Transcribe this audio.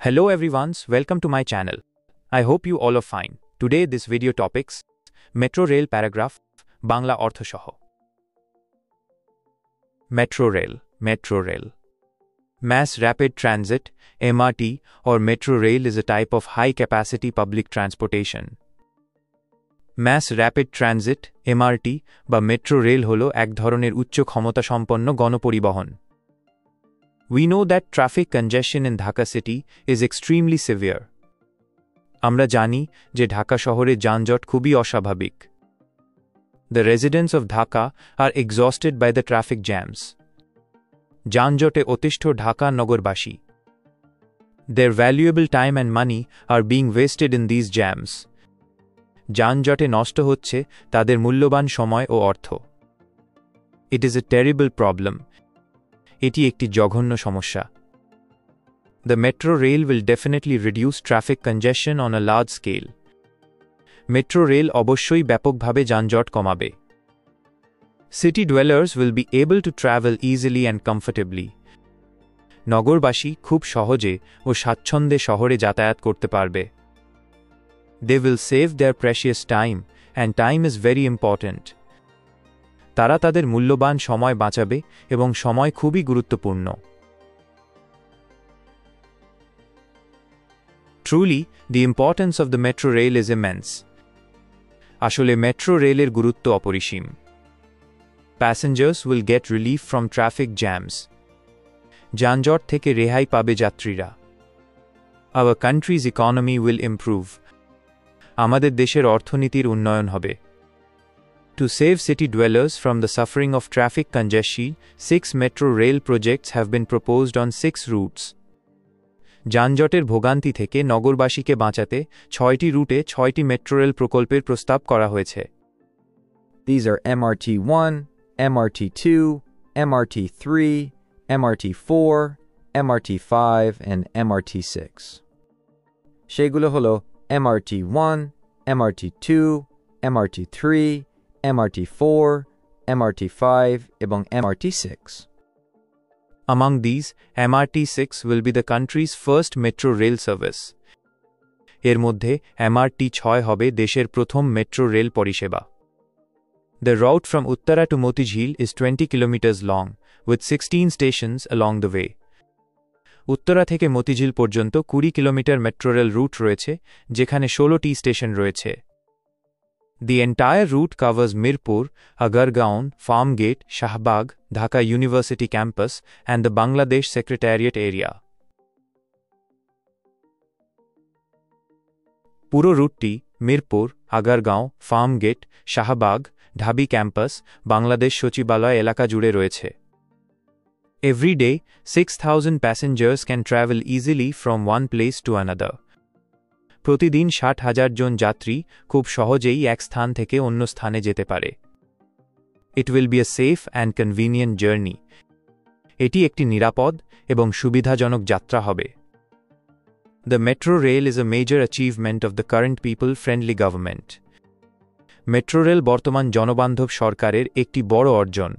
Hello everyone, welcome to my channel. I hope you all are fine. Today this video topics Metro Rail paragraph Bangla Ortho Shoho. Metro Rail. Mass Rapid Transit MRT or Metro Rail is a type of high capacity public transportation. Mass Rapid Transit MRT বা Metro Rail হলো এক ধরনের উচ্চ ক্ষমতা সম্পন্ন গণপরিবহন. We know that traffic congestion in Dhaka city is extremely severe. আমরা জানি যে ঢাকা শহরে যানজট খুবই অস্বাভাবিক. The residents of Dhaka are exhausted by the traffic jams. যানজটে অতিষ্ঠ ঢাকা নগরবাসী. Their valuable time and money are being wasted in these jams. যানজটে নষ্ট হচ্ছে তাদের মূল্যবান সময় ও অর্থ. It is a terrible problem. এটি একটি জঘন্য সমস্যা. The metro rail will definitely reduce traffic congestion on a large scale. Metro rail অবশ্যই ব্যাপকভাবে যানজট কমাবে. City dwellers will be able to travel easily and comfortably. নগরবাসী খুব সহজে ও স্বাচ্ছন্দ্যে শহরে যাতায়াত করতে পারবে. They will save their precious time, and time is very important. তারা তাদের মূল্যবান সময় বাঁচাবে এবং সময় খুবই গুরুত্বপূর্ণ. Truly, the importance of the metro rail is immense. আসলে মেট্রো রেলের গুরুত্ব অপরিসীম. Passengers will get relief from traffic jams. যানজট থেকে রেহাই পাবে যাত্রীরা. Our country's economy will improve. আমাদের দেশের অর্থনীতির উন্নয়ন হবে. To save city dwellers from the suffering of traffic congestion, 6 metro rail projects have been proposed on 6 routes. যানজটের ভোগান্তি থেকে নগরবাসীকে বাঁচাতে 6টি রুটে 6টি মেট্রো রেল প্রকল্পের প্রস্তাব করা হয়েছে. These are MRT1, MRT2, MRT3, MRT4, MRT5, and MRT6. সেগুলো হলো MRT1, MRT2, MRT3, MRT4, MRT5, এবং MRT6. Among these, MRT6 will be the country's first metro rail service. এর মধ্যে MRT6 হবে দেশের প্রথম মেট্রো রেল পরিষেবা. The route from Uttara to Motijheel is 20 kilometers long, with 16 stations along the way. Uttara থেকে মতিঝিল পর্যন্ত 20 kilometre metro rail root রয়েছে, যেখানে 16টি স্টেশন রয়েছে. The entire route covers Mirpur, Agargaon, Farmgate, Shahbag, Dhaka University campus, and the Bangladesh Secretariat area. পুরো রুটটি মিরপুর, আগারগাঁও, ফার্মগেট, শাহবাগ, ঢাবি campus, Bangladesh সচিবালয় এলাকা জুড়ে রয়েছে. Every day, 6,000 passengers can travel easily from one place to another. প্রতিদিন 60,000 জন যাত্রী খুব সহজেই এক স্থান থেকে অন্য স্থানে যেতে পারে. It will be a safe and convenient journey. এটি একটি নিরাপদ এবং সুবিধাজনক যাত্রা হবে. The metro rail is a major achievement of the current people-friendly government. Metro rail বর্তমান জনবান্ধব সরকারের একটি বড় অর্জন.